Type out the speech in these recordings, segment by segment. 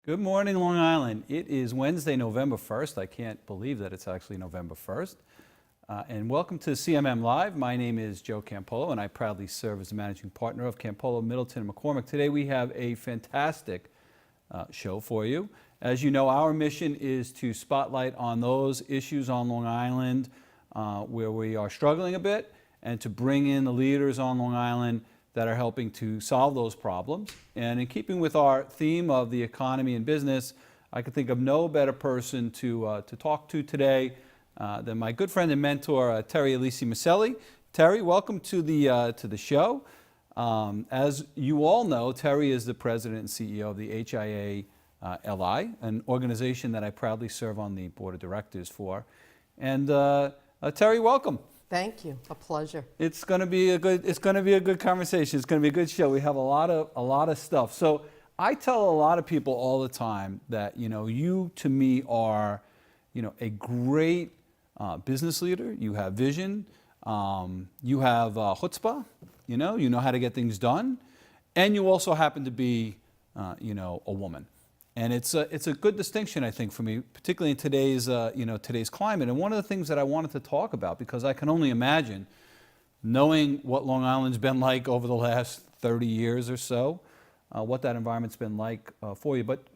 Good morning, Long Island. It is Wednesday, November 1st. I can't believe that it's actually November 1st. And welcome to CMM Live. My name is Joe Campolo, and I proudly serve as the managing partner of Campolo, Middleton, and McCormick. Today we have a fantastic show for you. As you know, our mission is to spotlight on those issues on Long Island where we are struggling a bit, and to bring in the leaders on Long Island that are helping to solve those problems. And in keeping with our theme of the economy and business, I could think of no better person to talk to today than my good friend and mentor, Terri Alessi-Miceli. Terri, welcome to the show. As you all know, Terri is the president and CEO of the HIA-LI, an organization that I proudly serve on the board of directors for. And Terri, welcome. Thank you. A pleasure. It's going to be a good conversation. It's going to be a good show. We have a lot of stuff. So I tell a lot of people all the time that, you to me are, a great business leader. You have vision. You have chutzpah. You know how to get things done, and you also happen to be, a woman. And it's a good distinction, I think, for me, particularly in today's climate. And one of the things that I wanted to talk about, because I can only imagine, knowing what Long Island's been like over the last 30 years or so, what that environment's been like for you. But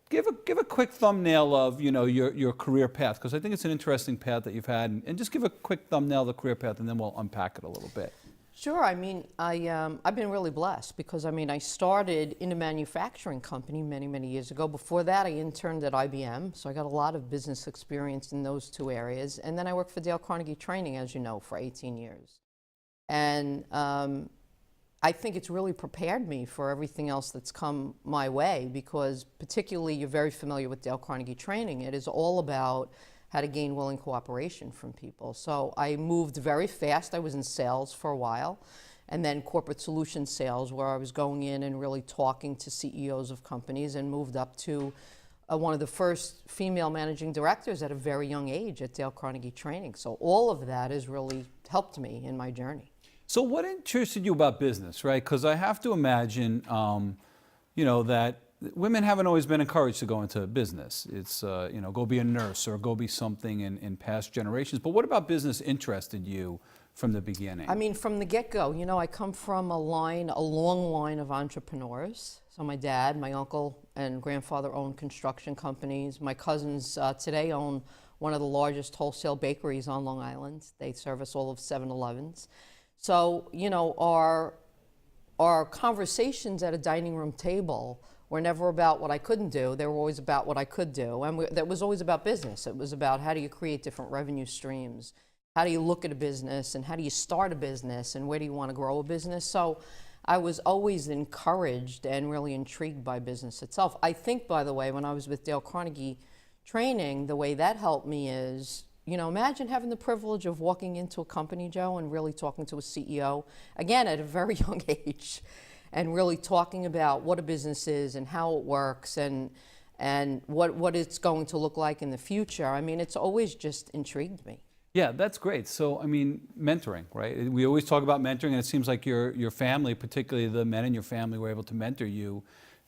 give a quick thumbnail of your career path, because I think it's an interesting path that you've had, and just give a quick thumbnail of the career path, and then we'll unpack it a little bit. Sure. I mean, I've been really blessed because, I started in a manufacturing company many, many years ago. Before that, I interned at IBM, so I got a lot of business experience in those two areas. And then I worked for Dale Carnegie Training, as you know, for 18 years. And I think it's really prepared me for everything else that's come my way, because particularly you're very familiar with Dale Carnegie Training. It is all about how to gain willing cooperation from people. So I moved very fast. I was in sales for a while, and then corporate solution sales, where I was going in and really talking to CEOs of companies, and moved up to one of the first female managing directors at a very young age at Dale Carnegie Training. So all of that has really helped me in my journey. So what interested you about business, right? Because I have to imagine, that women haven't always been encouraged to go into business. It's, go be a nurse or go be something in past generations. But what about business interested you from the beginning? I mean, from the get-go, I come from a long line of entrepreneurs. So my dad, my uncle, and grandfather owned construction companies. My cousins today own one of the largest wholesale bakeries on Long Island. They service all of 7-Elevens. So, our conversations at a dining room table were never about what I couldn't do. They were always about what I could do. And that was always about business. It was about how do you create different revenue streams? How do you look at a business, and how do you start a business, and where do you want to grow a business? So I was always encouraged and really intrigued by business itself. I think, by the way, when I was with Dale Carnegie Training, the way that helped me is, imagine having the privilege of walking into a company, Joe, and really talking to a CEO, again, at a very young age, and really talking about what a business is and how it works, and what it's going to look like in the future. I mean, it's always just intrigued me. Yeah, that's great. So, I mean, mentoring, right? We always talk about mentoring, and it seems like your family, particularly the men in your family, were able to mentor you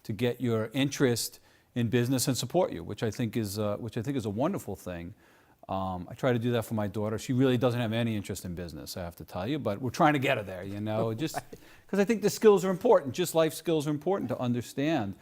to get your interest in business and support you, which I think is a wonderful thing. I try to do that for my daughter. She really doesn't have any interest in business, I have to tell you, but we're trying to get her there, just because I think the skills are important. Just life skills are important to understand.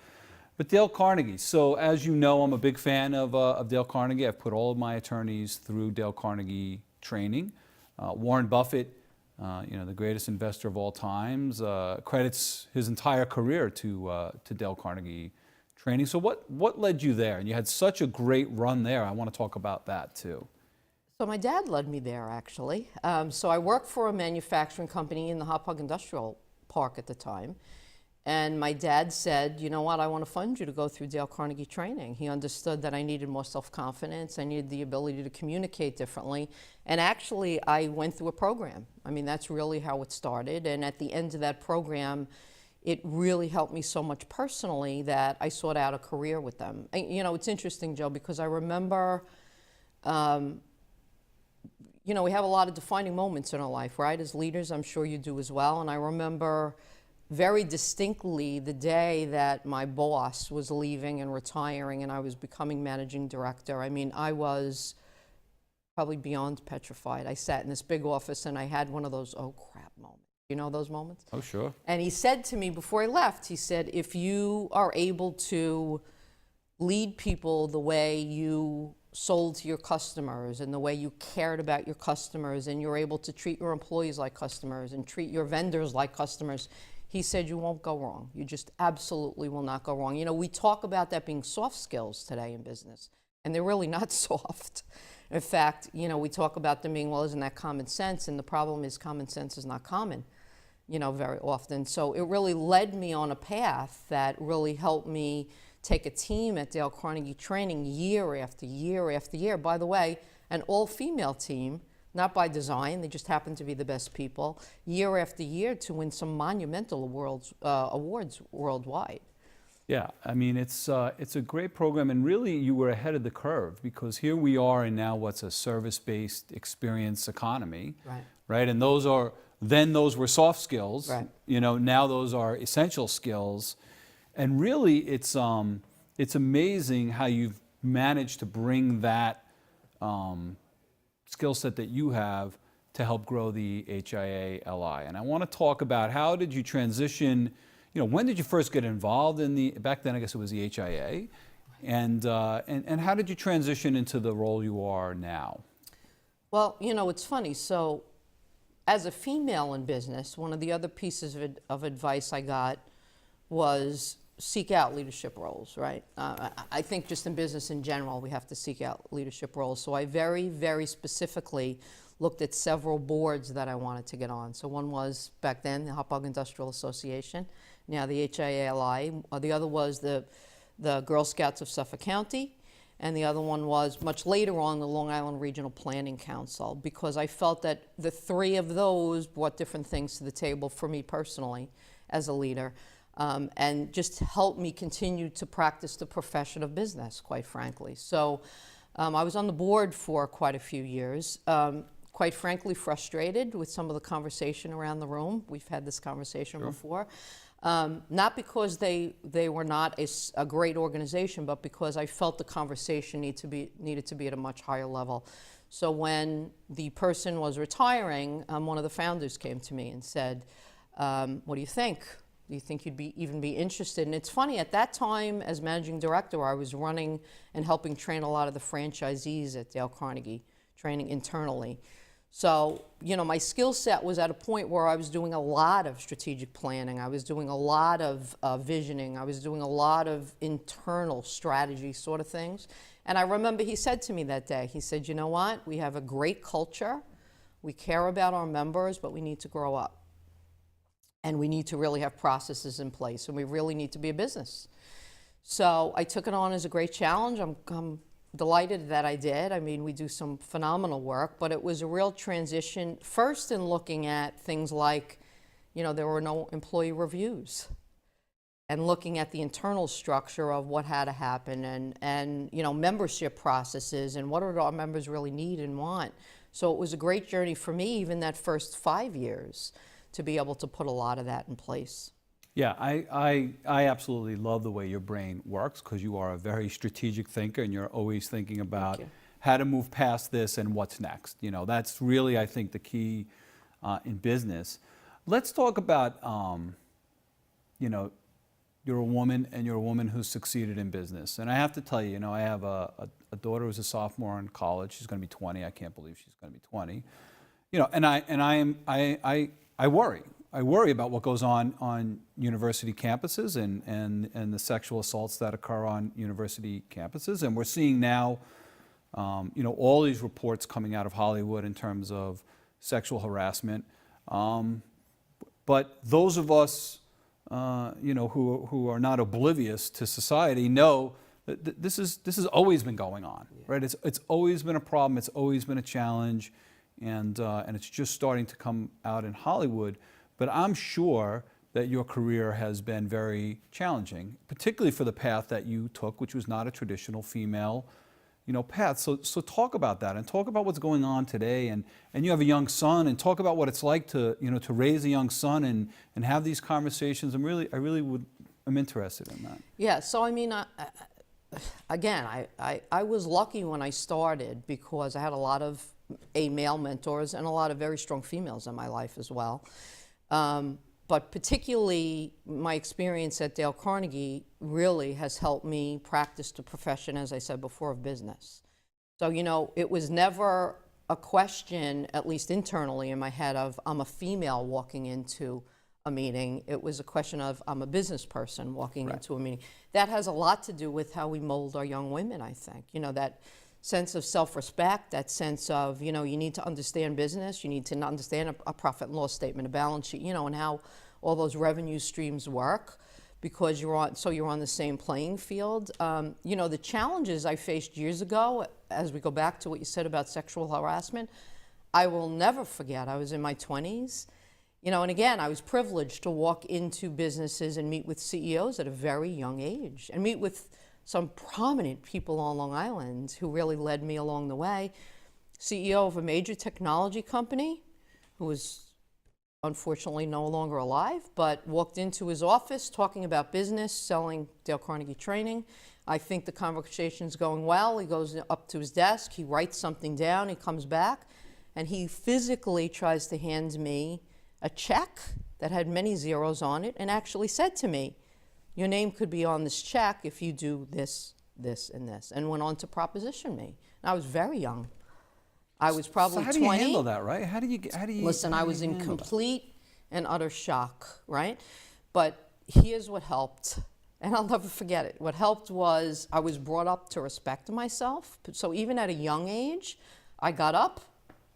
But Dale Carnegie, so as you know, I'm a big fan of Dale Carnegie. I've put all of my attorneys through Dale Carnegie Training. Warren Buffett, the greatest investor of all times, credits his entire career to Dale Carnegie Training. So what led you there? And you had such a great run there. I want to talk about that too. So my dad led me there, actually. So I worked for a manufacturing company in the Hauppauge Industrial Park at the time. And my dad said, you know what, I want to fund you to go through Dale Carnegie Training. He understood that I needed more self-confidence. I needed the ability to communicate differently. And actually, I went through a program. I mean, that's really how it started. And at the end of that program, it really helped me so much personally that I sought out a career with them. It's interesting, Joe, because I remember, we have a lot of defining moments in our life, right? As leaders, I'm sure you do as well. And I remember very distinctly the day that my boss was leaving and retiring and I was becoming managing director. I mean, I was probably beyond petrified. I sat in this big office and I had one of those, oh crap moments. You know those moments? Oh, sure. And he said to me before he left, he said, if you are able to lead people the way you sold to your customers and the way you cared about your customers, and you're able to treat your employees like customers and treat your vendors like customers, he said you won't go wrong. You just absolutely will not go wrong. You know, we talk about that being soft skills today in business, and they're really not soft. In fact, you know, we talk about them being, well, isn't that common sense? And the problem is common sense is not common, you know, very often. So it really led me on a path that really helped me take a team at Dale Carnegie training year after year after year. By the way, an all-female team, not by design, they just happened to be the best people, year after year to win some monumental awards worldwide. Yeah, I mean, it's a great program, and really you were ahead of the curve, because here we are in now what's a service-based experience economy, right? And those were soft skills, right? You know, now those are essential skills, and really it's amazing how you've managed to bring that skill set that you have to help grow the HIA-LI. And I want to talk about, how did you transition? You know, when did you first get involved in back then I guess it was the HIA, and how did you transition into the role you are now? Well, you know, it's funny. So as a female in business, one of the other pieces of advice I got was seek out leadership roles, right? I think just in business in general, we have to seek out leadership roles. So I very, very specifically looked at several boards that I wanted to get on. So one was, back then, the Hot Dog Industrial Association, now the HIA-LI. The other was the Girl Scouts of Suffolk County, and the other one was, much later on, the Long Island Regional Planning Council, because I felt that the three of those brought different things to the table for me personally as a leader, and just helped me continue to practice the profession of business, quite frankly. So I was on the board for quite a few years. Quite frankly, frustrated with some of the conversation around the room. We've had this conversation before. Not because they were not a great organization, but because I felt the conversation needed to be at a much higher level. So when the person was retiring, one of the founders came to me and said, what do you think? Do you think you'd even be interested? And it's funny, at that time, as managing director, I was running and helping train a lot of the franchisees at Dale Carnegie, training internally. So, you know, my skill set was at a point where I was doing a lot of strategic planning. I was doing a lot of visioning. I was doing a lot of internal strategy sort of things. And I remember he said to me that day, he said, you know what? We have a great culture. We care about our members, but we need to grow up. And we need to really have processes in place, and we really need to be a business. So I took it on as a great challenge. I'm delighted that I did. I mean, we do some phenomenal work, but it was a real transition, first in looking at things like, you know, there were no employee reviews, and looking at the internal structure of what had to happen, and you know, membership processes, and what do our members really need and want. So it was a great journey for me, even that first 5 years, to be able to put a lot of that in place. Yeah, I absolutely love the way your brain works, because you are a very strategic thinker, and you're always thinking about how to move past this and what's next. You know, that's really, I think, the key in business. Let's talk about, you know, you're a woman, and you're a woman who's succeeded in business. And I have to tell you, you know, I have a daughter who's a sophomore in college. She's going to be 20. I can't believe she's going to be 20. You know, and I worry. I worry about what goes on university campuses, and the sexual assaults that occur on university campuses. And we're seeing now, you know, all these reports coming out of Hollywood in terms of sexual harassment. But those of us, you know, who are not oblivious to society know that this has always been going on, right? It's always been a problem. It's always been a challenge, and it's just starting to come out in Hollywood. But I'm sure that your career has been very challenging, particularly for the path that you took, which was not a traditional female path. So talk about that and talk about what's going on today. And you have a young son, and talk about what it's like to, to raise a young son and have these conversations. I'm interested in that. Yeah, so I mean, again, I was lucky when I started because I had a lot of male mentors and a lot of very strong females in my life as well. But particularly my experience at Dale Carnegie really has helped me practice the profession, as I said before, of business. So, it was never a question, at least internally in my head, of I'm a female walking into a meeting. It was a question of I'm a business person walking into a meeting. That has a lot to do with how we mold our young women, I think. That sense of self-respect, that sense of, you need to understand business, you need to understand a profit and loss statement, a balance sheet, and how all those revenue streams work, because you're on the same playing field. The challenges I faced years ago, as we go back to what you said about sexual harassment, I will never forget. I was in my 20s, and again, I was privileged to walk into businesses and meet with CEOs at a very young age, and meet with some prominent people on Long Island who really led me along the way. CEO of a major technology company who was unfortunately no longer alive, but walked into his office talking about business, selling Dale Carnegie training. I think the conversation's going well. He goes up to his desk, he writes something down, he comes back, and he physically tries to hand me a check that had many zeros on it and actually said to me, your name could be on this check if you do this, this, and this, and went on to proposition me. And I was very young. I was probably 20. So how do you handle that, right? How do you Listen, how I do was you in handle complete and utter shock, right? But here's what helped, and I'll never forget it. What helped was I was brought up to respect myself. So even at a young age, I got up.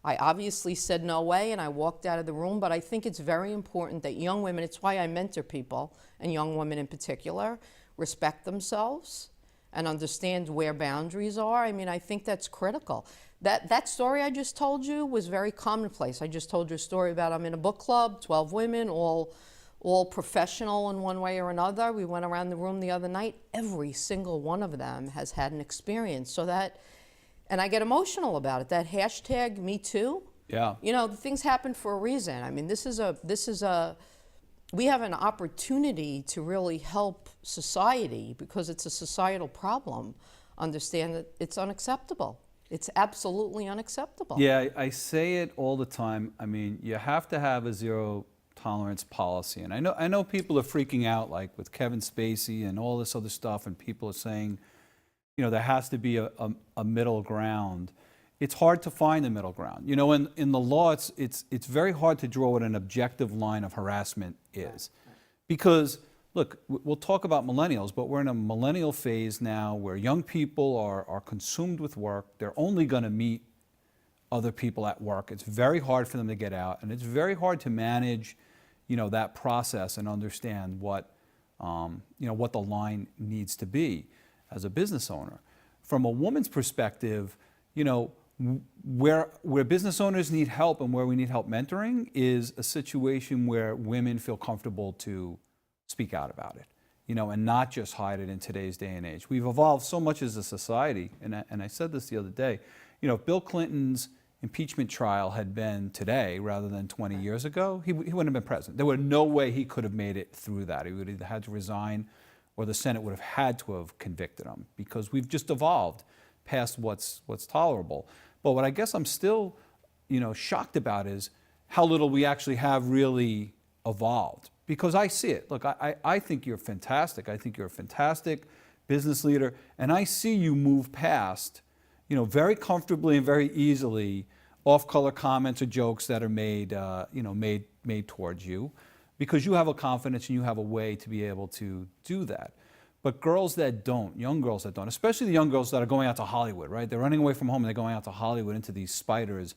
I obviously said no way, and I walked out of the room. But I think it's very important that young women, it's why I mentor people, and young women in particular, respect themselves and understand where boundaries are. I mean, I think that's critical. That story I just told you was very commonplace. I just told you a story about I'm in a book club, 12 women, all professional in one way or another. We went around the room the other night. Every single one of them has had an experience. So that, and I get emotional about it. That hashtag Me Too. Yeah. Things happen for a reason. I mean, we have an opportunity to really help society, because it's a societal problem, understand that it's unacceptable. It's absolutely unacceptable. Yeah, I say it all the time. I mean, you have to have a zero tolerance policy. And I know people are freaking out, like with Kevin Spacey and all this other stuff, and people are saying, there has to be a middle ground. It's hard to find a middle ground. In the law, it's very hard to draw what an objective line of harassment is. Because, look, we'll talk about millennials, but we're in a millennial phase now where young people are consumed with work. They're only going to meet other people at work. It's very hard for them to get out, and it's very hard to manage, that process and understand what the line needs to be as a business owner. From a woman's perspective, where business owners need help and where we need help mentoring is a situation where women feel comfortable to speak out about it, and not just hide it in today's day and age. We've evolved so much as a society, and I said this the other day, if Bill Clinton's impeachment trial had been today rather than 20 years ago, he wouldn't have been president. There was no way he could have made it through that. He would have either had to resign or the Senate would have had to have convicted him, because we've just evolved past what's tolerable. But what I guess I'm still, shocked about is how little we actually have really evolved. Because I see it. Look, I think you're fantastic. I think you're a fantastic business leader, and I see you move past, very comfortably and very easily off-color comments or jokes that are made towards you, because you have a confidence and you have a way to be able to do that. But girls that don't, young girls that don't, especially the young girls that are going out to Hollywood, right? They're running away from home and they're going out to Hollywood into these spiders,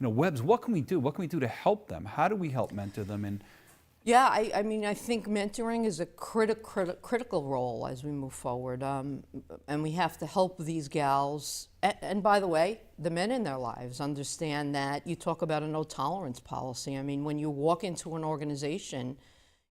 webs. What can we do? What can we do to help them? How do we help mentor them? And yeah, I mean, I think mentoring is a critical role as we move forward, and we have to help these gals. And by the way, the men in their lives understand that. You talk about a no tolerance policy. I mean, when you walk into an organization,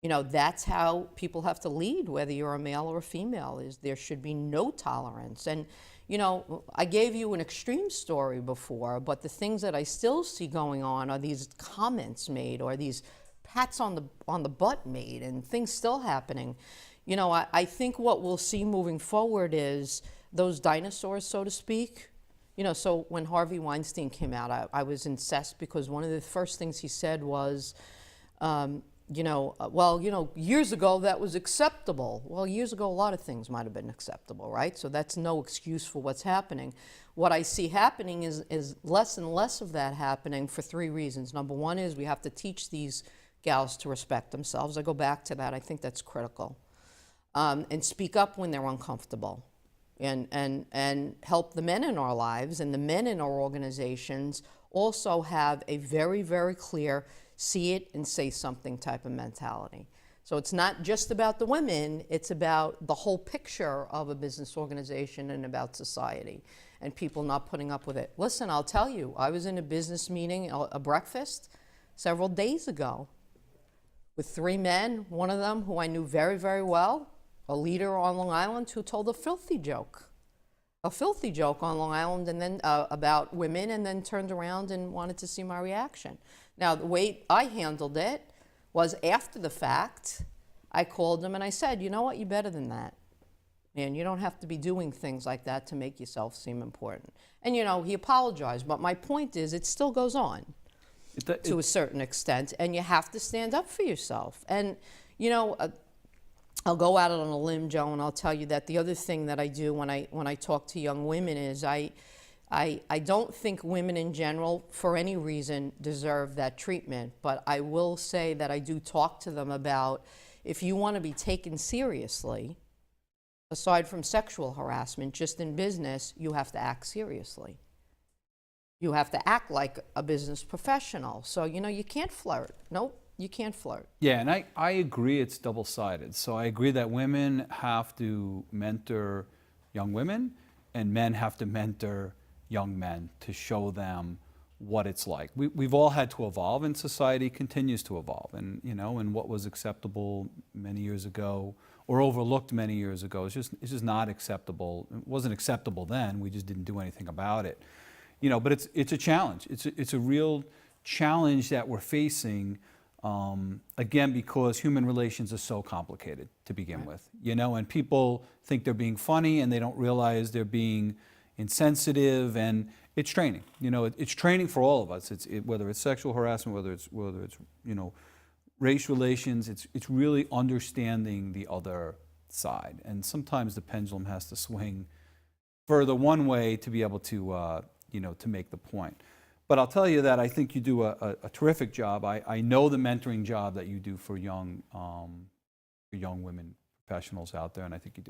that's how people have to lead, whether you're a male or a female. Is there should be no tolerance. And you know, I gave you an extreme story before, but the things that I still see going on are these comments made or these pats on the butt made and things still happening. You know, I think what we'll see moving forward is those dinosaurs, so to speak. You know, so when Harvey Weinstein came out, I was incensed because one of the first things he said was, well, you know, years ago that was acceptable. Well, years ago a lot of things might have been acceptable, right? So that's no excuse for what's happening. What I see happening is less and less of that happening for three reasons. Number one is we have to teach these gals to respect themselves. I go back to that. I think that's critical. And speak up when they're uncomfortable. And help the men in our lives and the men in our organizations also have a very, very clear see it and say something type of mentality. So it's not just about the women, it's about the whole picture of a business organization and about society and people not putting up with it. Listen, I'll tell you, I was in a business meeting, a breakfast, several days ago with three men, one of them who I knew very, very well, a leader on Long Island who told a filthy joke on Long Island and then about women, and then turned around and wanted to see my reaction. Now, the way I handled it was after the fact, I called him and I said, you know what, you're better than that. And you don't have to be doing things like that to make yourself seem important. And, you know, he apologized, but my point is it still goes on to a certain extent, and you have to stand up for yourself. And, you know, I'll go out on a limb, Joe, and I'll tell you that the other thing that I do when I talk to young women is I don't think women in general, for any reason, deserve that treatment. But I will say that I do talk to them about if you want to be taken seriously, aside from sexual harassment, just in business, you have to act seriously. You have to act like a business professional. So, you know, you can't flirt. Nope. You can't flirt. Yeah, and I agree it's double-sided. So I agree that women have to mentor young women and men have to mentor young men to show them what it's like. We've all had to evolve, and society continues to evolve. And, you know, and what was acceptable many years ago or overlooked many years ago is just not acceptable. It wasn't acceptable then. We just didn't do anything about it. You know, but it's a challenge. It's a real challenge that we're facing. Again, because human relations are so complicated to begin with, you know, and people think they're being funny and they don't realize they're being insensitive, and it's training. You know, it's training for all of us. Whether it's sexual harassment, whether it's you know, race relations. It's really understanding the other side, and sometimes the pendulum has to swing further one way to be able to you know, to make the point. But I'll tell you that I think you do a terrific job. I know the mentoring job that you do for young women professionals out there, and I think you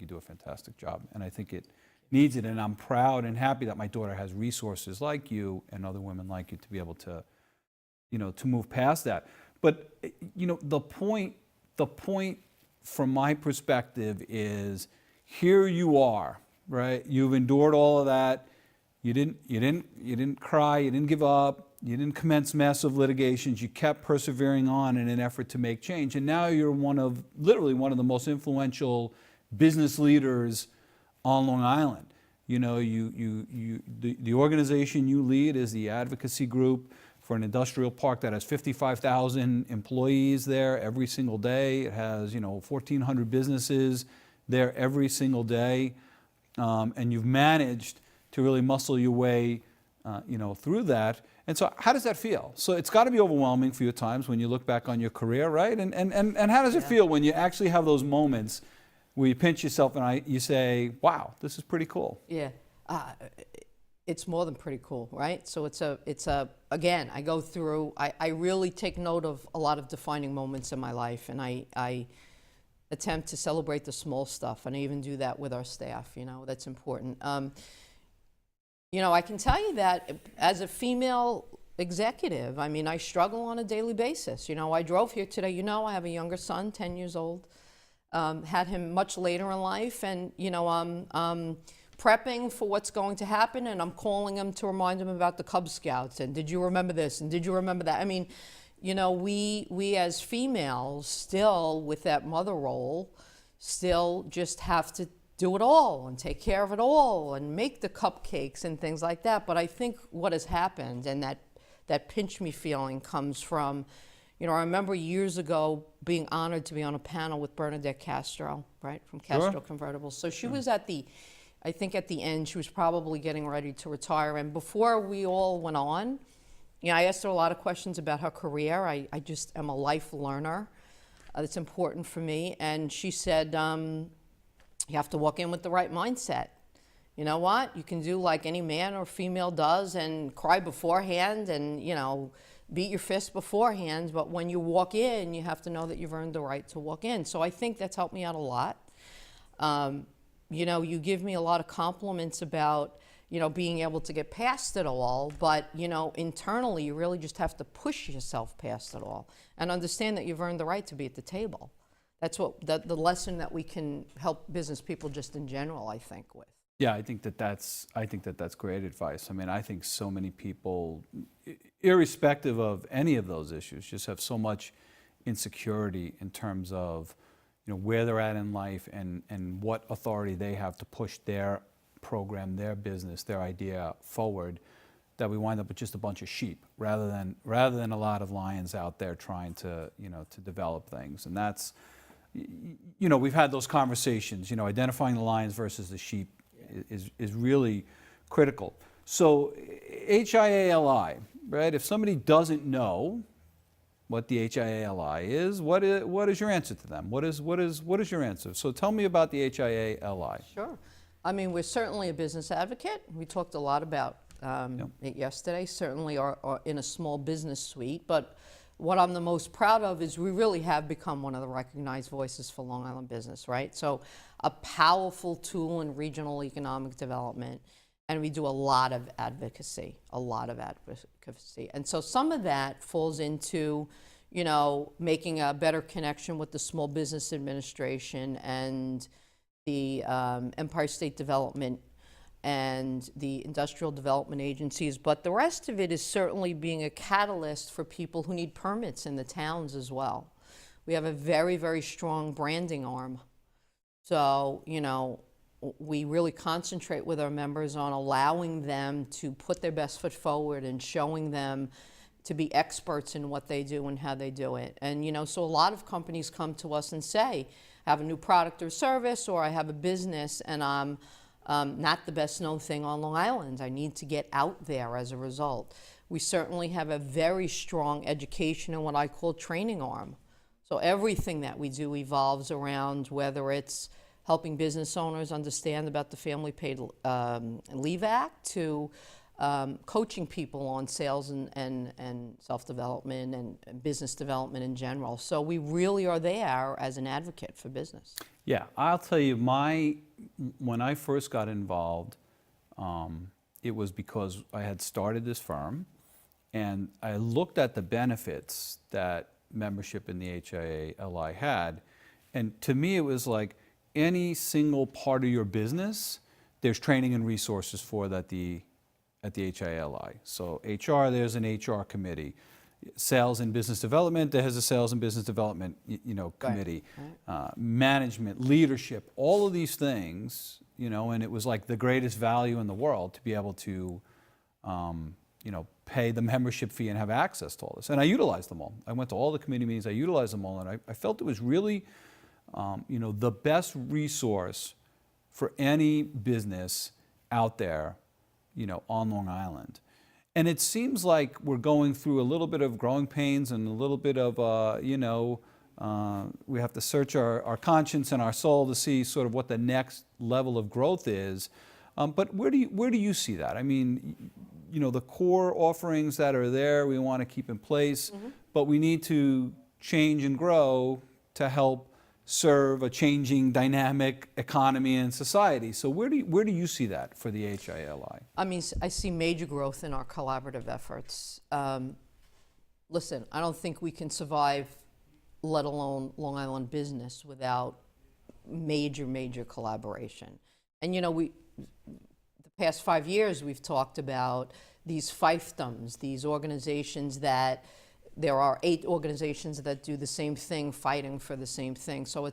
do a fantastic job. And I think it needs it. And I'm proud and happy that my daughter has resources like you and other women like you to be able to, you know, to move past that. But you know, the point from my perspective is, here you are, right? You've endured all of that. You didn't cry, you didn't give up, you didn't commence massive litigations, you kept persevering on in an effort to make change. And now you're literally one of the most influential business leaders on Long Island. You know, the organization you lead is the advocacy group for an industrial park that has 55,000 employees there every single day. It has, you know, 1,400 businesses there every single day. And you've managed to really muscle your way, you know, through that. And so how does that feel? So it's got to be overwhelming for you at times when you look back on your career, right? And how does it feel when you actually have those moments where you pinch yourself and you say, wow, this is pretty cool? Yeah, it's more than pretty cool, right? So again, I go through, I really take note of a lot of defining moments in my life, and I attempt to celebrate the small stuff, and I even do that with our staff, you know, that's important. You know, I can tell you that as a female executive, I mean, I struggle on a daily basis. You know, I drove here today. You know, I have a younger son, 10 years old. Had him much later in life, and, you know, I'm prepping for what's going to happen, and I'm calling him to remind him about the Cub Scouts, and did you remember this, and did you remember that? I mean, you know, we as females still, with that mother role, still just have to do it all and take care of it all and make the cupcakes and things like that. But I think what has happened, and that pinch me feeling comes from, I remember years ago being honored to be on a panel with Bernadette Castro, right, from Castro Convertibles. So she was I think at the end, she was probably getting ready to retire. And before we all went on, I asked her a lot of questions about her career. I just am a life learner. That's important for me. And she said, you have to walk in with the right mindset. You know what? You can do like any man or female does and cry beforehand and, beat your fist beforehand. But when you walk in, you have to know that you've earned the right to walk in. So I think that's helped me out a lot. You give me a lot of compliments about, being able to get past it all. But, internally, you really just have to push yourself past it all and understand that you've earned the right to be at the table. That's the lesson that we can help business people just in general, I think, with. Yeah, I think that's great advice. I mean, I think so many people, irrespective of any of those issues, just have so much insecurity in terms of, where they're at in life and what authority they have to push their program, their business, their idea forward, that we wind up with just a bunch of sheep rather than a lot of lions out there trying to, to develop things. And that's, we've had those conversations, identifying the lions versus the sheep is really critical. So HIA-LI, right? If somebody doesn't know what the HIA-LI is, what is your answer to them? What is your answer? So tell me about the HIA-LI. Sure. I mean, we're certainly a business advocate. We talked a lot about it yesterday, certainly are in a small business suite, but what I'm the most proud of is we really have become one of the recognized voices for Long Island business, right? So a powerful tool in regional economic development, and we do a lot of advocacy. And so some of that falls into, making a better connection with the Small Business Administration and the Empire State Development and the industrial development agencies, but the rest of it is certainly being a catalyst for people who need permits in the towns as well. We have a very, very strong branding arm. So, we really concentrate with our members on allowing them to put their best foot forward and showing them to be experts in what they do and how they do it. And, so a lot of companies come to us and say, I have a new product or service, or I have a business and I'm not the best known thing on Long Island. I need to get out there as a result. We certainly have a very strong education and what I call training arm. So everything that we do evolves around whether it's helping business owners understand about the Family Paid Leave Act to coaching people on sales and self-development and business development in general. So we really are there as an advocate for business. Yeah, I'll tell you, when I first got involved, it was because I had started this firm and I looked at the benefits that membership in the HIA-LI had, and to me it was like any single part of your business, there's training and resources for that at the HIA-LI. So HR, there's an HR committee. Sales and business development, there has a sales and business development, committee. Right. Management, leadership, all of these things, and it was like the greatest value in the world to be able to, pay the membership fee and have access to all this. And I utilized them all. I went to all the committee meetings, I utilized them all, and I felt it was really, the best resource for any business out there, on Long Island. And it seems like we're going through a little bit of growing pains and a little bit of, we have to search our conscience and our soul to see sort of what the next level of growth is. But where do you see that? I mean, the core offerings that are there, we want to keep in place, but we need to change and grow to help serve a changing dynamic economy and society. So where do you see that for the HIA-LI? I mean, I see major growth in our collaborative efforts. Listen, I don't think we can survive, let alone Long Island business, without major collaboration. And the past 5 years we've talked about these fiefdoms, these organizations that there are 8 organizations that do the same thing, fighting for the same thing. So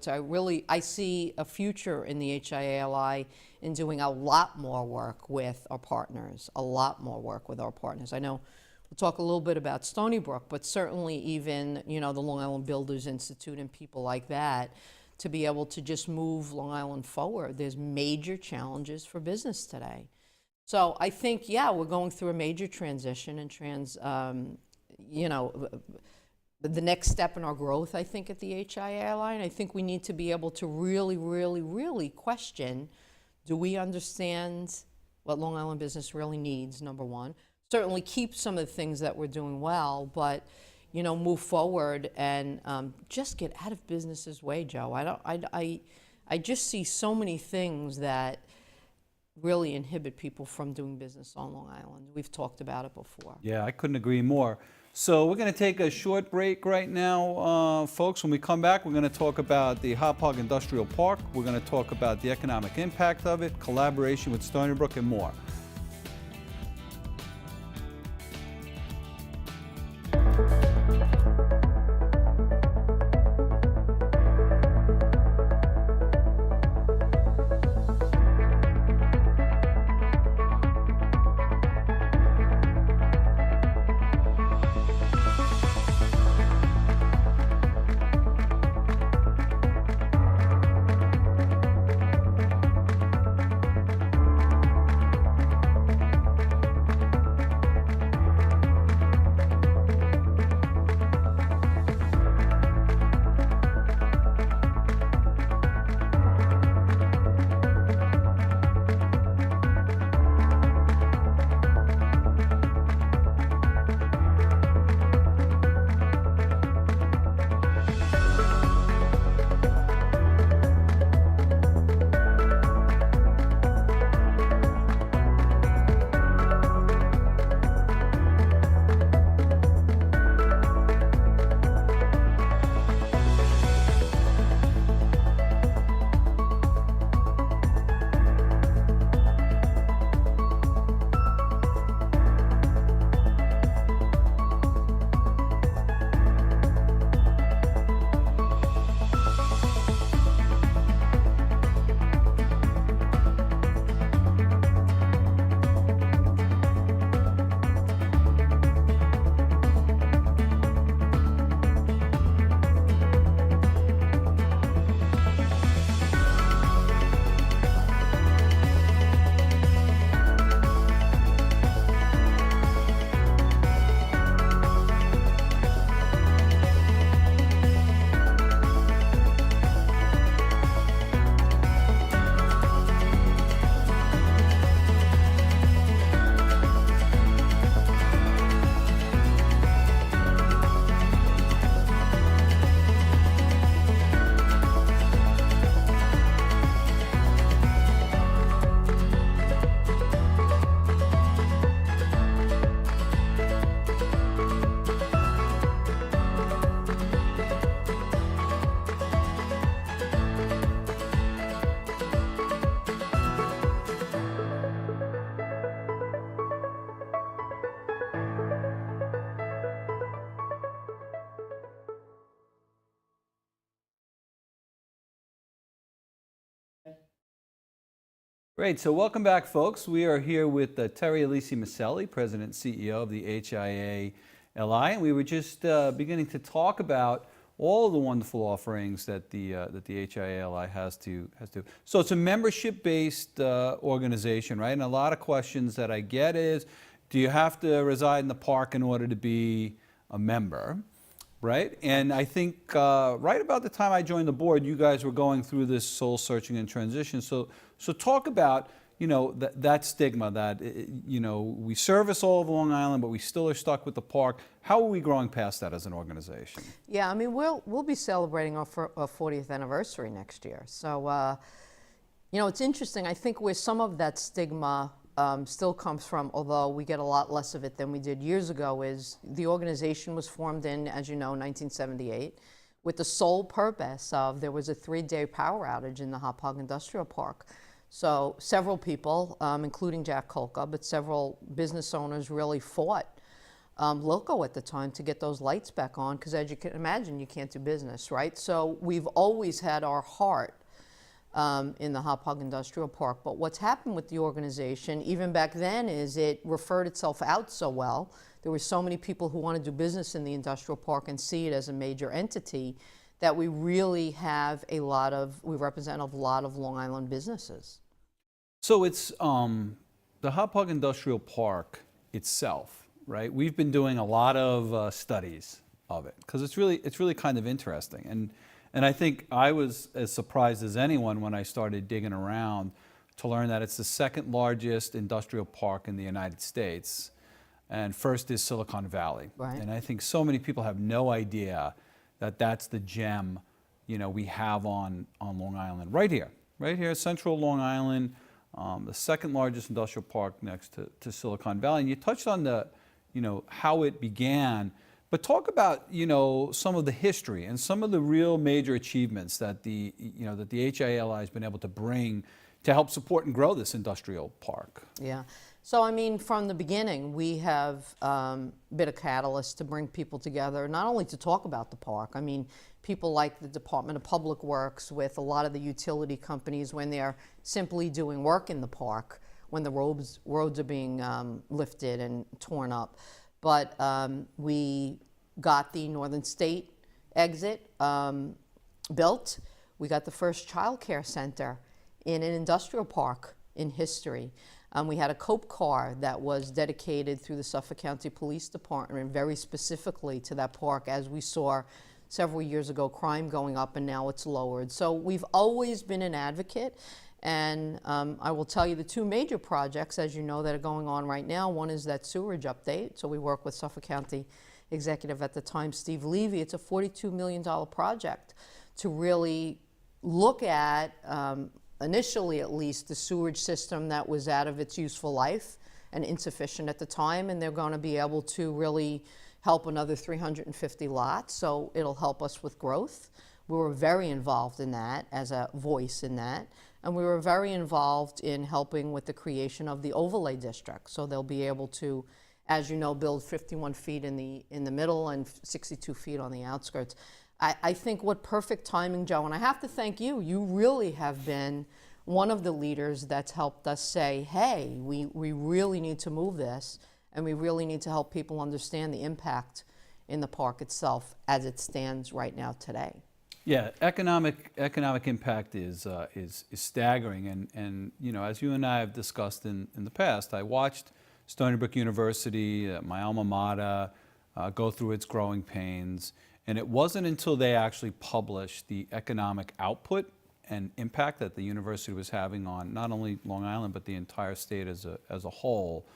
I see a future in the HIA-LI in doing a lot more work with our partners, I know we'll talk a little bit about Stony Brook, but certainly even, the Long Island Builders Institute and people like that, to be able to just move Long Island forward. There's major challenges for business today. So I think, we're going through a major transition and the next step in our growth, I think, at the HIA-LI, and I think we need to be able to really, really, really question, do we understand what Long Island business really needs, number one? Certainly keep some of the things that we're doing well, but move forward and just get out of business's way, Joe. I just see so many things that really inhibit people from doing business on Long Island. We've talked about it before. Yeah, I couldn't agree more. So we're going to take a short break right now, folks. When we come back, we're going to talk about the Hauppauge Industrial Park. We're going to talk about the economic impact of it, collaboration with Stony Brook, and more. Great, so welcome back, folks. We are here with Terri Alessi-Miceli, President and CEO of the HIA-LI, and we were just beginning to talk about all of the wonderful offerings that the HIA-LI has to. So it's a membership-based organization, right? And a lot of questions that I get is, do you have to reside in the park in order to be a member? Right? And I think right about the time I joined the board, you guys were going through this soul searching and transition. So talk about, that stigma that, we service all of Long Island, but we still are stuck with the park. How are we growing past that as an organization? Yeah, I mean, we'll be celebrating our 40th anniversary next year. So, it's interesting. I think where some of that stigma still comes from, although we get a lot less of it than we did years ago, is the organization was formed in, as you know, 1978, with the sole purpose of there was a 3-day power outage in the Hauppauge Industrial Park. So several people, including Jack Kolka, but several business owners really fought loco at the time to get those lights back on, because as you can imagine, you can't do business, right? So we've always had our heart in the Hauppauge Industrial Park. But what's happened with the organization, even back then, is it referred itself out so well. There were so many people who want to do business in the industrial park and see it as a major entity that we really have we represent a lot of Long Island businesses. So it's the Hauppauge Industrial Park itself, right? We've been doing a lot of studies of it because it's really kind of interesting. And I think I was as surprised as anyone when I started digging around to learn that it's the second largest industrial park in the United States. And first is Silicon Valley. Right. And I think so many people have no idea that that's the gem, we have on Long Island, right here, central Long Island, the second largest industrial park next to Silicon Valley. And you touched on how it began, but talk about, some of the history and some of the real major achievements that the HIA-LI has been able to bring to help support and grow this industrial park. Yeah. So, I mean, from the beginning, we have been a catalyst to bring people together, not only to talk about the park. I mean, people like the Department of Public Works with a lot of the utility companies when they're simply doing work in the park, when the roads are being lifted and torn up. But we got the Northern State exit built. We got the first child care center in an industrial park in history. We had a COPE car that was dedicated through the Suffolk County Police Department very specifically to that park, as we saw several years ago crime going up, and now it's lowered. So we've always been an advocate, and I will tell you the two major projects, as you know, that are going on right now. One is that sewerage update. So we work with Suffolk County Executive at the time, Steve Levy. It's a $42 million project to really look at initially at least, the sewage system that was out of its useful life and insufficient at the time, and they're going to be able to really help another 350 lots, so it'll help us with growth. We were very involved in that as a voice in that, and we were very involved in helping with the creation of the overlay district, so they'll be able to, as you know, build 51 feet in the middle and 62 feet on the outskirts. I think what perfect timing, Joe, and I have to thank you. You really have been one of the leaders that's helped us say, hey, we really need to move this, and we really need to help people understand the impact in the park itself as it stands right now today. Yeah, economic impact is staggering, and as you and I have discussed in the past, I watched Stony Brook University, my alma mater, go through its growing pains. And it wasn't until they actually published the economic output and impact that the university was having on not only Long Island, but the entire state as a whole,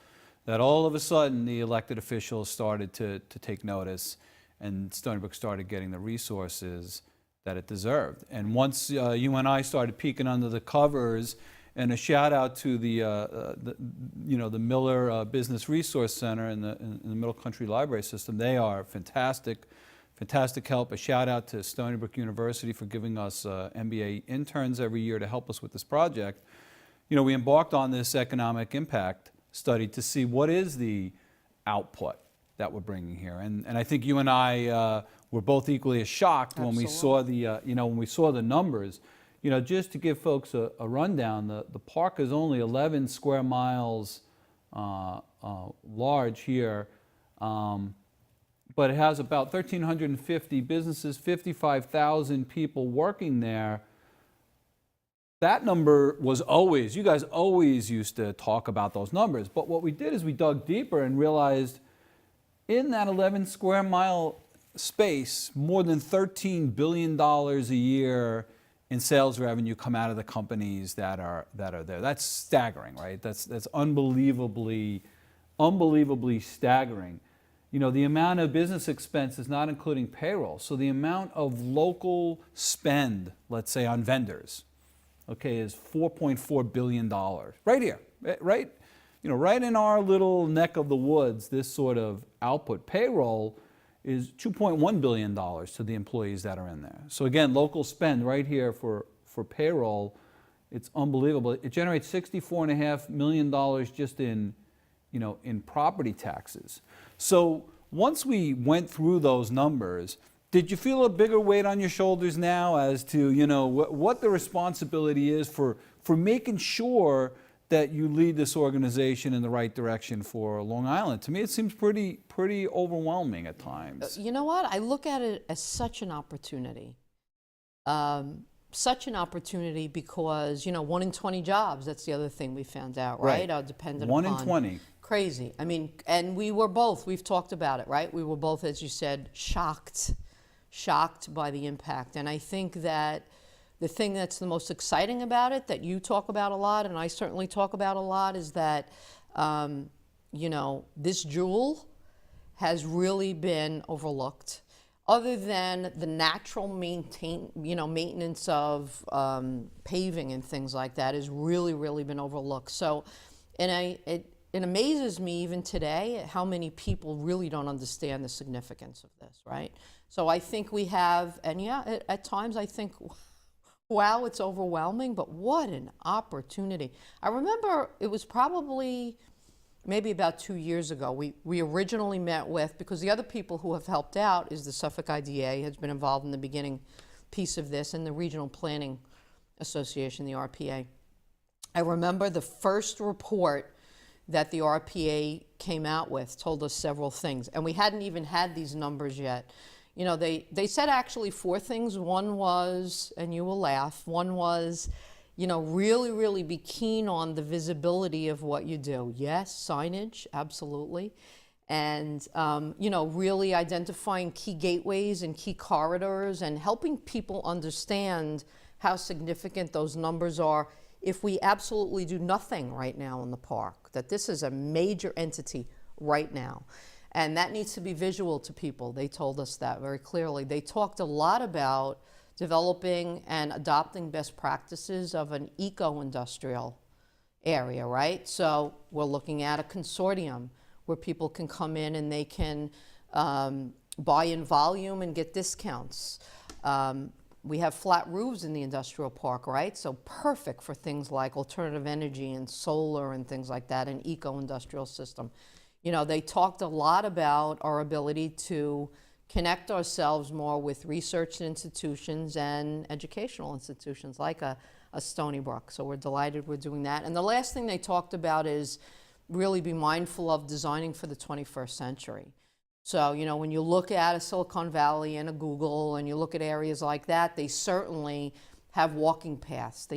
that all of a sudden the elected officials started to take notice, and Stony Brook started getting the resources that it deserved. And once you and I started peeking under the covers, and a shout out to the Miller Business Resource Center in the Middle Country Library System. They are fantastic help. A shout out to Stony Brook University for giving us MBA interns every year to help us with this project. We embarked on this economic impact study to see what is the output that we're bringing here. And I think you and I were both equally as shocked when we saw the numbers. Just to give folks a rundown, the park is only 11 square miles large here. But it has about 1,350 businesses, 55,000 people working there. That number was always, you guys always used to talk about those numbers. But what we did is we dug deeper and realized in that 11 square mile space, more than $13 billion a year in sales revenue come out of the companies that are there. That's staggering, right? That's unbelievably staggering. The amount of business expense is not including payroll. So the amount of local spend, let's say on vendors, okay, is $4.4 billion. Right here, right? Right in our little neck of the woods, this sort of output. Payroll is $2.1 billion to the employees that are in there. So again, local spend right here for payroll, it's unbelievable. It generates $64.5 million just in in property taxes. So once we went through those numbers, did you feel a bigger weight on your shoulders now as to, what the responsibility is for making sure that you lead this organization in the right direction for Long Island? To me, it seems pretty overwhelming at times. You know what? I look at it as such an opportunity. Such an opportunity because, 1 in 20 jobs, that's the other thing we found out, right? Are dependent 1 upon. in 20. Crazy. I mean, and we were both, we've talked about it, right? We were both, as you said, shocked by the impact. And I think that the thing that's the most exciting about it, that you talk about a lot, and I certainly talk about a lot, is that, this jewel has really been overlooked. Other than the natural maintenance of paving and things like that has really been overlooked. So, and it amazes me even today how many people really don't understand the significance of this, right? So I think we have, and yeah, at times I think, wow, it's overwhelming, but what an opportunity. I remember it was probably maybe about 2 years ago, we originally met with, because the other people who have helped out is the Suffolk IDA, has been involved in the beginning piece of this, and the Regional Planning Association, the RPA. I remember the first report that the RPA came out with told us several things, and we hadn't even had these numbers yet. They said actually 4 things. One was, and you will laugh, one was, really be keen on the visibility of what you do. Yes, signage, absolutely. And, really identifying key gateways and key corridors and helping people understand how significant those numbers are if we absolutely do nothing right now in the park, that this is a major entity right now. And that needs to be visual to people. They told us that very clearly. They talked a lot about developing and adopting best practices of an eco-industrial area, right? So we're looking at a consortium where people can come in and they can buy in volume and get discounts. We have flat roofs in the industrial park, right? So perfect for things like alternative energy and solar and things like that, an eco-industrial system. They talked a lot about our ability to connect ourselves more with research institutions and educational institutions like a Stony Brook. So we're delighted we're doing that. And the last thing they talked about is really be mindful of designing for the 21st century. So, when you look at a Silicon Valley and a Google and you look at areas like that, they certainly have walking paths.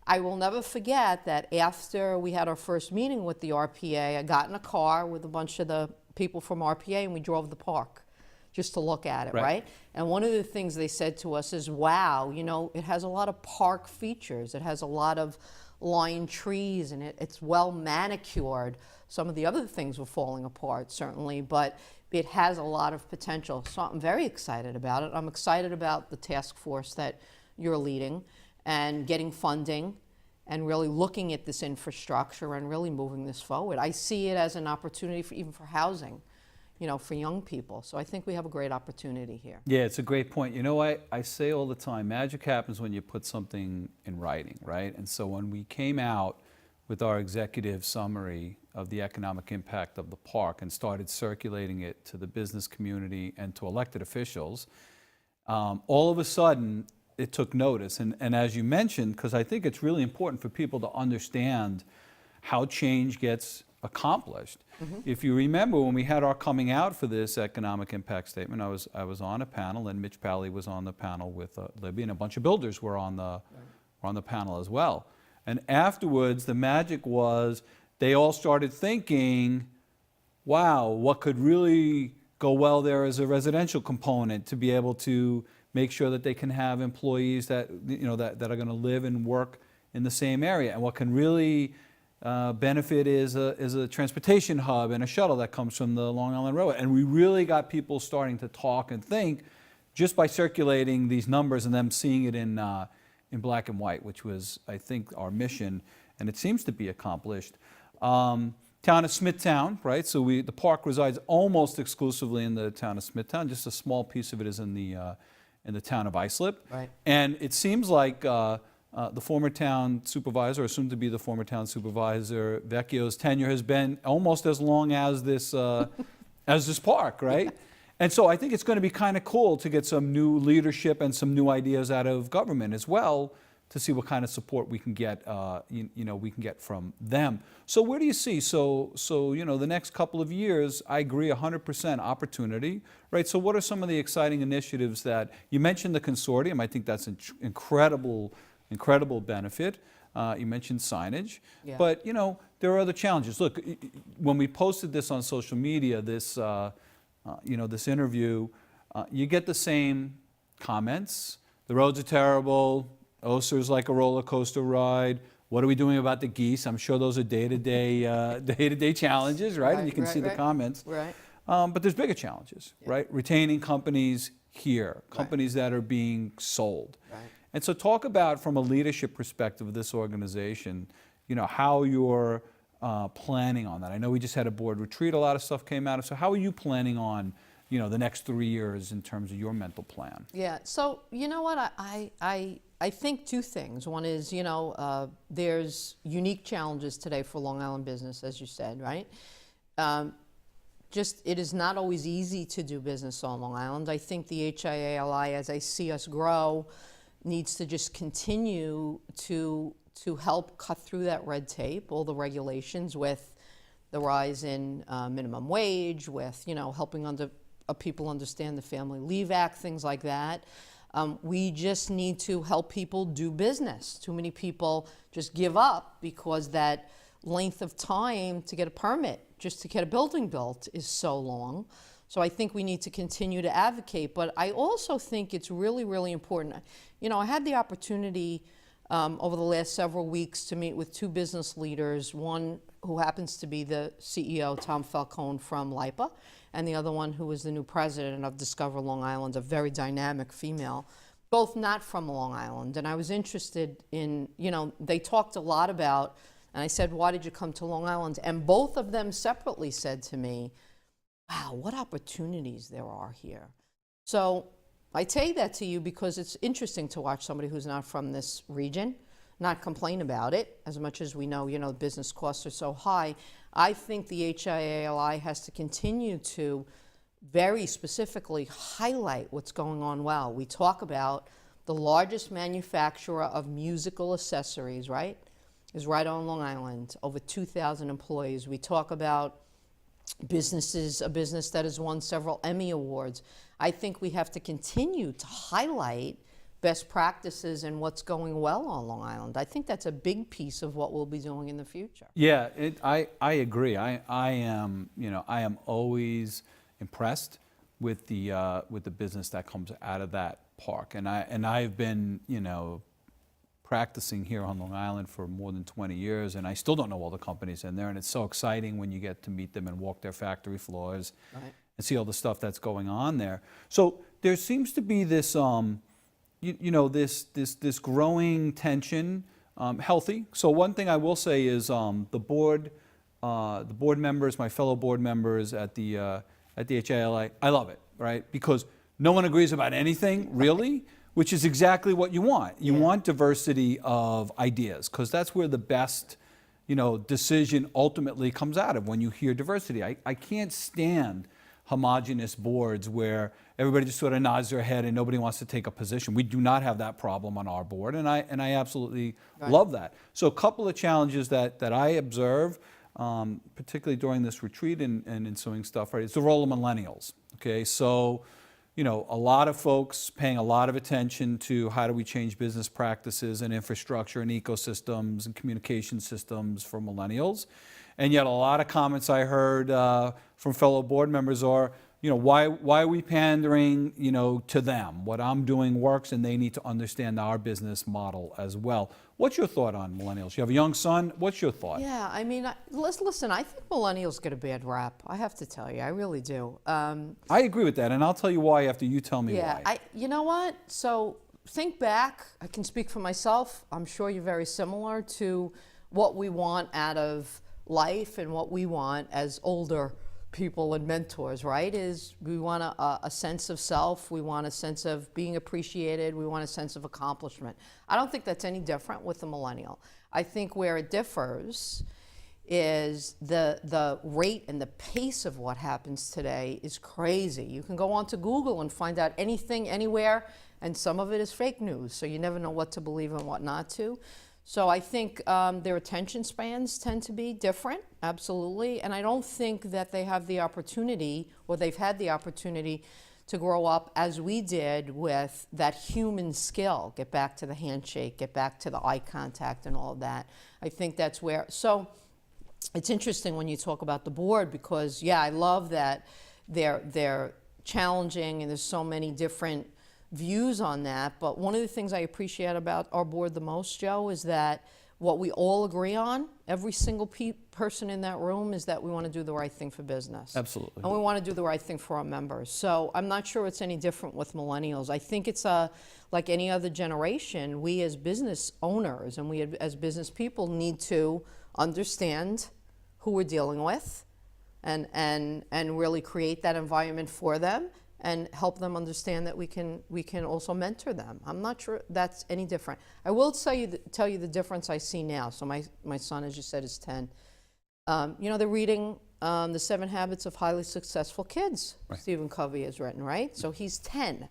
I will never forget that after we had our first meeting with the RPA, I got in a car with a bunch of the people from RPA and we drove the park just to look at it, right? And one of the things they said to us is, wow, it has a lot of park features. It has a lot of lined trees and it's well manicured. Some of the other things were falling apart, certainly, but it has a lot of potential. So I'm very excited about it. I'm excited about the task force that you're leading and getting funding and really looking at this infrastructure and really moving this forward. I see it as an opportunity even for housing, for young people. So I think we have a great opportunity here. Yeah, it's a great point. I say all the time, magic happens when you put something in writing, right? And so when we came out with our executive summary of the economic impact of the park and started circulating it to the business community and to elected officials, all of a sudden it took notice. And as you mentioned, because I think it's really important for people to understand how change gets accomplished. If you remember when we had our coming out for this economic impact statement, I was on a panel and Mitch Pally was on the panel with Libby, and a bunch of builders were on the panel as well. And afterwards, the magic was they all started thinking, wow, what could really go well there as a residential component to be able to make sure that they can have employees that that are going to live and work in the same area, and what can really benefit is a transportation hub and a shuttle that comes from the Long Island Railroad. And we really got people starting to talk and think just by circulating these numbers and them seeing it in black and white, which was, I think, our mission, and it seems to be accomplished. Town of Smithtown, right? So the park resides almost exclusively in the town of Smithtown. Just a small piece of it is in the town of Islip. Right. And it seems like the former town supervisor, or soon to be the former town supervisor, Vecchio's tenure has been almost as long as this park, right? And so I think it's going to be kind of cool to get some new leadership and some new ideas out of government as well, to see what kind of support we can get, we can get from them. So where do you see? So the next couple of years, I agree 100% opportunity, right? So what are some of the exciting initiatives that you mentioned? The consortium, I think that's an incredible benefit. You mentioned signage, Yeah. but there are other challenges. Look, when we posted this on social media, this this interview, you get the same comments. The roads are terrible. Oster's like a roller coaster ride. What are we doing about the geese? I'm sure those are day-to-day challenges, right? And you can see the comments. Right. But there's bigger challenges, right? Retaining companies here, companies that are being sold. Right. And so talk about, from a leadership perspective of this organization, how you're planning on that. I know we just had a board retreat, a lot of stuff came out of. So how are you planning on, the next 3 years in terms of your mental plan? Yeah, so you know what, I think two things. One is, there's unique challenges today for Long Island business, as you said, right? It is not always easy to do business on Long Island. I think the HIA-LI, as I see us grow, needs to just continue to help cut through that red tape, all the regulations, with the rise in minimum wage, with helping people understand the Family Leave Act, things like that. We just need to help people do business. Too many people just give up because that length of time to get a permit, just to get a building built, is so long. So I think we need to continue to advocate. But I also think it's really, really important. I had the opportunity over the last several weeks to meet with two business leaders, one who happens to be the CEO, Tom Falcone, from LIPA, and the other one who is the new president of Discover Long Island, a very dynamic female, both not from Long Island. And I was interested in, they talked a lot about, and I said, why did you come to Long Island? And both of them separately said to me, wow, what opportunities there are here. So I say that to you because it's interesting to watch somebody who's not from this region not complain about it, as much as we know, business costs are so high. I think the HIA-LI has to continue to very specifically highlight what's going on well. We talk about the largest manufacturer of musical accessories, right, is right on Long Island, over 2,000 employees. We talk about a business that has won several Emmy Awards. I think we have to continue to highlight best practices and what's going well on Long Island. I think that's a big piece of what we'll be doing in the future. Yeah, I agree. I am always impressed with the business that comes out of that park, and I've been practicing here on Long Island for more than 20 years, and I still don't know all the companies in there, and it's so exciting when you get to meet them and walk their factory floors, right, and see all the stuff that's going on there. So there seems to be this this growing tension, healthy. So one thing I will say is the board members, my fellow board members at the HIA-LI, I love it, right? Because no one agrees about anything, really, which is exactly what you want. You want diversity of ideas, because that's where the best decision ultimately comes out of, when you hear diversity. I can't stand homogenous boards where everybody just sort of nods their head and nobody wants to take a position. We do not have that problem on our board, and I absolutely love that. So a couple of challenges that I observe, particularly during this retreat and ensuing stuff, right, is the role of millennials. Okay, so a lot of folks paying a lot of attention to how do we change business practices and infrastructure and ecosystems and communication systems for millennials. And yet a lot of comments I heard from fellow board members are, why are we pandering, to them? What I'm doing works, and they need to understand our business model as well. What's your thought on millennials? You have a young son. What's your thought? Yeah, I mean, listen, I think millennials get a bad rap. I have to tell you, I really do. I agree with that, and I'll tell you why after you tell me why. Yeah, you know what? So think back. I can speak for myself. I'm sure you're very similar to what we want out of life and what we want as older people and mentors, right? Is we want a sense of self, we want a sense of being appreciated, we want a sense of accomplishment. I don't think that's any different with the millennial. I think where it differs is the rate and the pace of what happens today is crazy. You can go onto Google and find out anything, anywhere, and some of it is fake news, so you never know what to believe and what not to. So I think their attention spans tend to be different, absolutely, and I don't think that they have the opportunity, or they've had the opportunity to grow up as we did with that human skill, get back to the handshake, get back to the eye contact and all of that. I think that's where, so it's interesting when you talk about the board, because yeah, I love that they're challenging and there's so many different views on that. But one of the things I appreciate about our board the most, Joe, is that what we all agree on, every single person in that room, is that we want to do the right thing for business. Absolutely. And we want to do the right thing for our members. So I'm not sure it's any different with millennials. I think it's like any other generation, we as business owners and we as business people need to understand who we're dealing with and really create that environment for them and help them understand that we can also mentor them. I'm not sure that's any different. I will tell you the difference I see now. So my son, as you said, is 10. You know, they're reading The 7 Habits of Highly Successful Kids, right. Stephen Covey has written, right? So he's 10.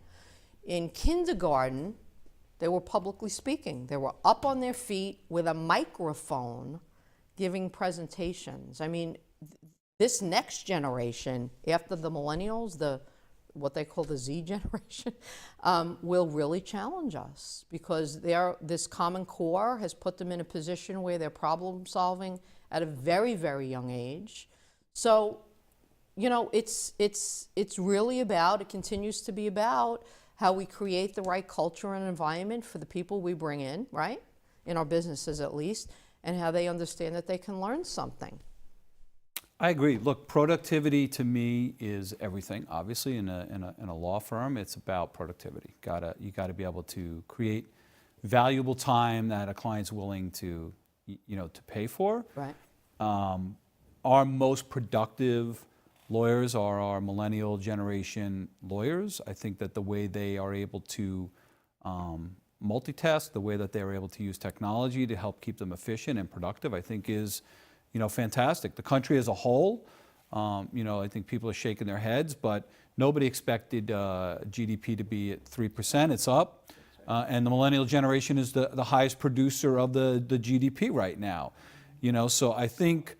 In kindergarten, they were publicly speaking. They were up on their feet with a microphone giving presentations. I mean, this next generation, after the millennials, what they call the Z generation, will really challenge us, because this Common Core has put them in a position where they're problem solving at a very, very young age. So, you know, it's really about, it continues to be about how we create the right culture and environment for the people we bring in, right? In our businesses at least, and how they understand that they can learn something. I agree. Look, productivity to me is everything. Obviously, in a law firm, it's about productivity. You gotta be able to create valuable time that a client's willing to, to pay for. Right. Our most productive lawyers are our millennial generation lawyers. I think that the way they are able to multitask, the way that they are able to use technology to help keep them efficient and productive, I think is fantastic. The country as a whole, I think people are shaking their heads, but nobody expected GDP to be at 3%. It's up. And the millennial generation is the highest producer of the GDP right now. So I think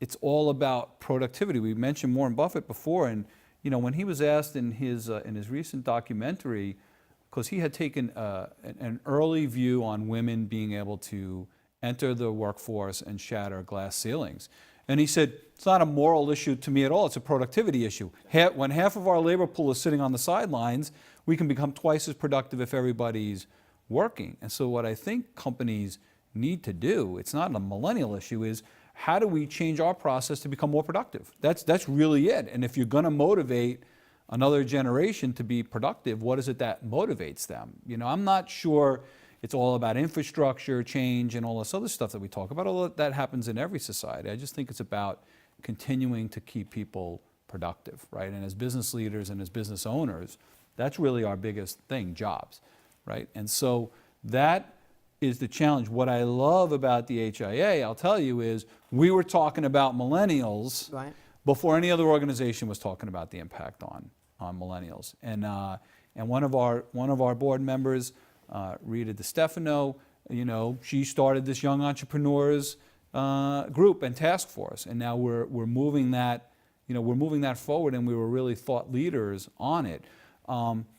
it's all about productivity. We mentioned Warren Buffett before, and when he was asked in his recent documentary, because he had taken an early view on women being able to enter the workforce and shatter glass ceilings. And he said, it's not a moral issue to me at all, it's a productivity issue. When half of our labor pool is sitting on the sidelines, we can become twice as productive if everybody's working. And so what I think companies need to do, it's not a millennial issue, is how do we change our process to become more productive? That's really it. And if you're gonna motivate another generation to be productive, what is it that motivates them? I'm not sure it's all about infrastructure change and all this other stuff that we talk about, although that happens in every society. I just think it's about continuing to keep people productive, right? And as business leaders and as business owners, that's really our biggest thing, jobs, right? And so that is the challenge. What I love about the HIA, I'll tell you, is we were talking about millennials right. before any other organization was talking about the impact on millennials. And one of our board members, Rita DiStefano, she started this Young Entrepreneurs group and task force, and now we're moving that, we're moving that forward, and we were really thought leaders on it.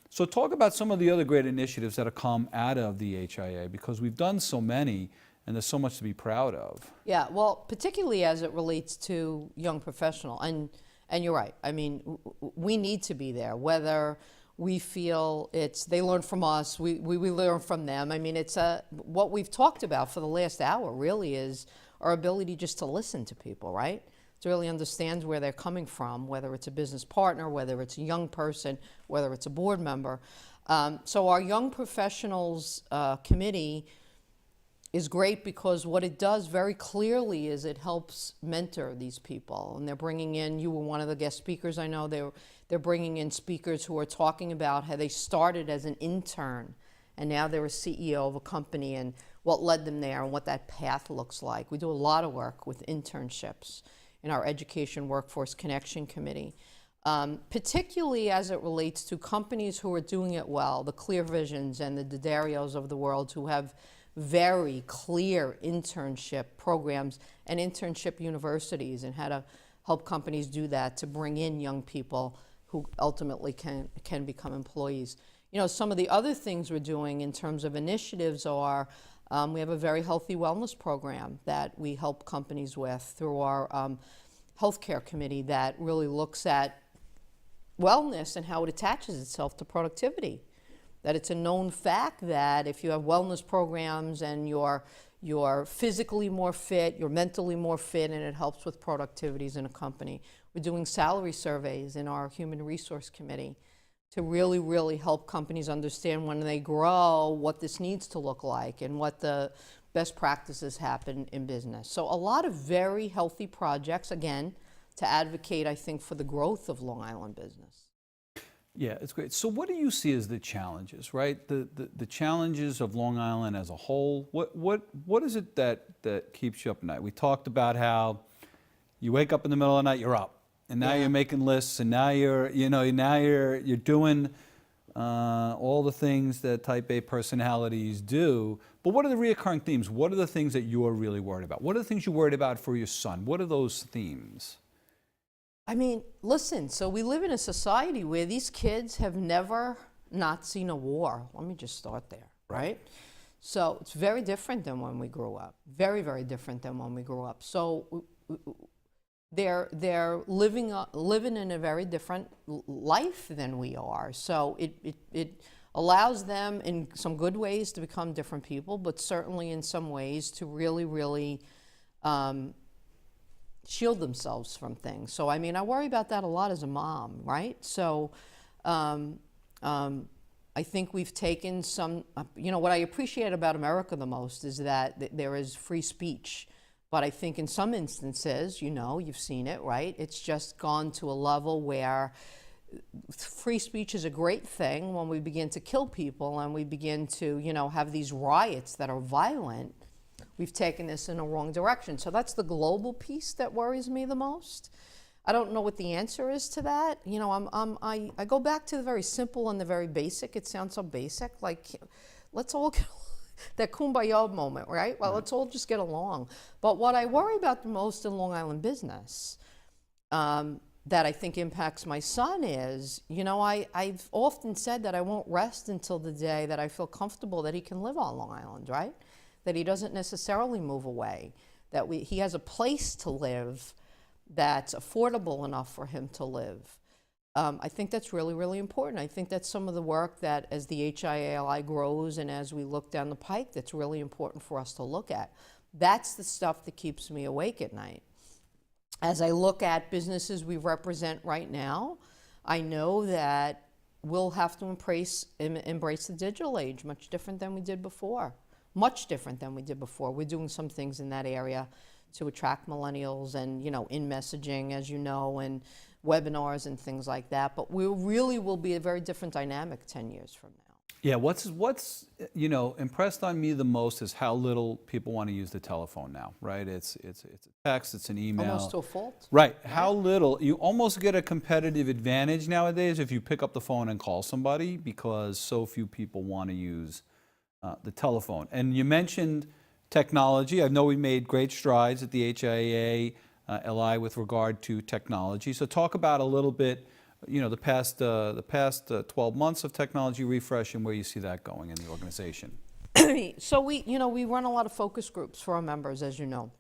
So talk about some of the other great initiatives that have come out of the HIA, because we've done so many, and there's so much to be proud of. Yeah, well, particularly as it relates to young professional, and you're right. I mean, we need to be there, whether we feel they learn from us, we learn from them. I mean, it's what we've talked about for the last hour really is our ability just to listen to people, right? To really understand where they're coming from, whether it's a business partner, whether it's a young person, whether it's a board member. So our Young Professionals Committee is great because what it does very clearly is it helps mentor these people. And they're bringing in, you were one of the guest speakers, I know, they're bringing in speakers who are talking about how they started as an intern and now they're a CEO of a company and what led them there and what that path looks like. We do a lot of work with internships in our Education Workforce Connection Committee, particularly as it relates to companies who are doing it well, the Clear Visions and the D'Adarios of the world who have very clear internship programs and internship universities, and how to help companies do that to bring in young people who ultimately can become employees. You know, some of the other things we're doing in terms of initiatives are we have a very healthy wellness program that we help companies with through our healthcare committee that really looks at wellness and how it attaches itself to productivity. That it's a known fact that if you have wellness programs and you're physically more fit, you're mentally more fit, and it helps with productivities in a company. We're doing salary surveys in our Human Resource Committee to really, really help companies understand when they grow what this needs to look like and what the best practices happen in business. So a lot of very healthy projects, again, to advocate, I think, for the growth of Long Island business. Yeah, it's great. So what do you see as the challenges, right? The challenges of Long Island as a whole. What is it that keeps you up at night? We talked about how you wake up in the middle of the night, you're up, and now you're making lists, and now you're doing all the things that Type A personalities do. But what are the reoccurring themes? What are the things that you are really worried about? What are the things you're worried about for your son? What are those themes? I mean, listen, so we live in a society where these kids have never not seen a war. Let me just start there, right? So it's very different than when we grew up. Very, very different than when we grew up. So they're living in a very different life than we are. So it allows them in some good ways to become different people, but certainly in some ways to really, really shield themselves from things. So, I mean, I worry about that a lot as a mom, right? So, I think we've taken some, what I appreciate about America the most is that there is free speech. But I think in some instances, you've seen it, right? It's just gone to a level where free speech is a great thing when we begin to kill people and we begin to, have these riots that are violent. We've taken this in a wrong direction. So that's the global piece that worries me the most. I don't know what the answer is to that. I go back to the very simple and the very basic. It sounds so basic, like let's all get that kumbaya moment, right? Well, let's all just get along. But what I worry about the most in Long Island business that I think impacts my son is, I've often said that I won't rest until the day that I feel comfortable that he can live on Long Island, right? That he doesn't necessarily move away, that he has a place to live that's affordable enough for him to live. I think that's really, really important. I think that's some of the work that as the HIA-LI grows and as we look down the pike, that's really important for us to look at. That's the stuff that keeps me awake at night. As I look at businesses we represent right now, I know that we'll have to embrace the digital age, much different than we did before. Much different than we did before. We're doing some things in that area to attract millennials and, in messaging, as you know, and webinars and things like that. But we really will be a very different dynamic 10 years from now. Yeah, what's impressed on me the most is how little people want to use the telephone now, right? It's a text, it's an email. Almost to a fault. Right, how little. You almost get a competitive advantage nowadays if you pick up the phone and call somebody because so few people want to use the telephone. And you mentioned technology. I know we made great strides at the HIA-LI with regard to technology. So talk about a little bit, the past 12 months of technology refresh and where you see that going in the organization. So we run a lot of focus groups for our members, as you know.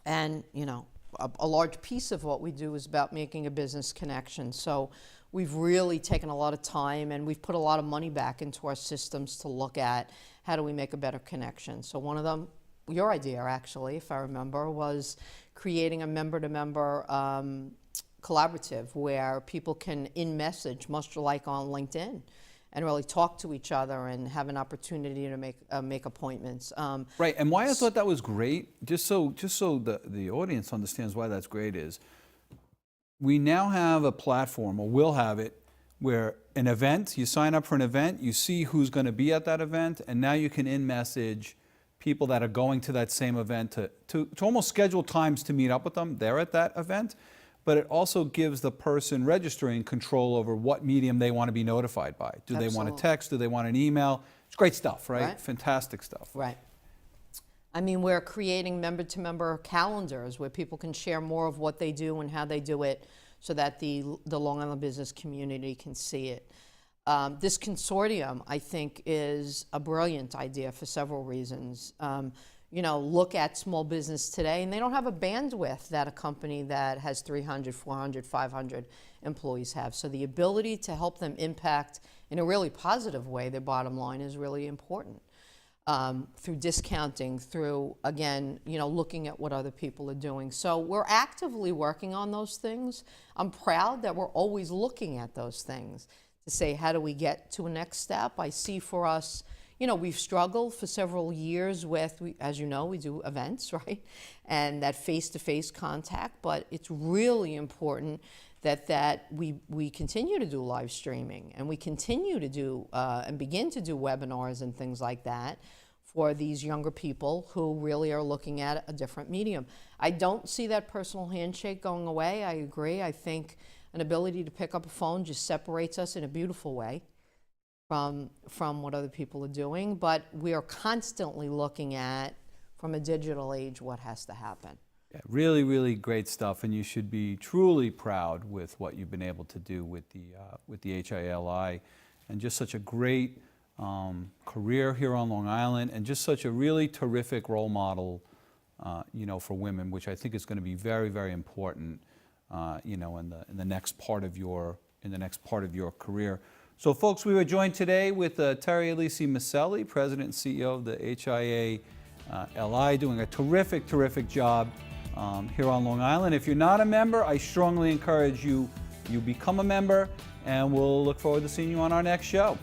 And, a large piece of what we do is about making a business connection. So we've really taken a lot of time and we've put a lot of money back into our systems to look at how do we make a better connection. So one of them, your idea actually, if I remember, was creating a member-to-member collaborative where people can in-message, much like on LinkedIn, and really talk to each other and have an opportunity to make appointments. Right, and why I thought that was great, just so the audience understands why that's great, is we now have a platform, or will have it, where an event, you sign up for an event, you see who's going to be at that event, and now you can in-message people that are going to that same event to almost schedule times to meet up with them. They're at that event, but it also gives the person registering control over what medium they want to be notified by. Do they want a text? Do they want an email? It's great stuff, right? Fantastic stuff. Right. I mean, we're creating member-to-member calendars where people can share more of what they do and how they do it, so that the Long Island business community can see it. This consortium, I think, is a brilliant idea for several reasons. You know, look at small business today, and they don't have a bandwidth that a company that has 300, 400, 500 employees have. So the ability to help them impact in a really positive way their bottom line is really important. Through discounting, through, again, you know, looking at what other people are doing. So we're actively working on those things. I'm proud that we're always looking at those things to say, how do we get to a next step? I see for us, you know, we've struggled for several years with, as you know, we do events, right? And that face-to-face contact, but it's really important that we continue to do live streaming, and we continue to do and begin to do webinars and things like that for these younger people who really are looking at a different medium. I don't see that personal handshake going away. I agree. I think an ability to pick up a phone just separates us in a beautiful way from what other people are doing, but we are constantly looking at, from a digital age, what has to happen. Yeah, really, really great stuff, and you should be truly proud with what you've been able to do with the HIA-LI, and just such a great career here on Long Island, and just such a really terrific role model, you know, for women, which I think is going to be very, very important, you know, in the next part of your career. So, folks, we were joined today with Terri Alessi-Miceli, President and CEO of the HIA-LI, doing a terrific, terrific job here on Long Island. If you're not a member, I strongly encourage you become a member, and we'll look forward to seeing you on our next show.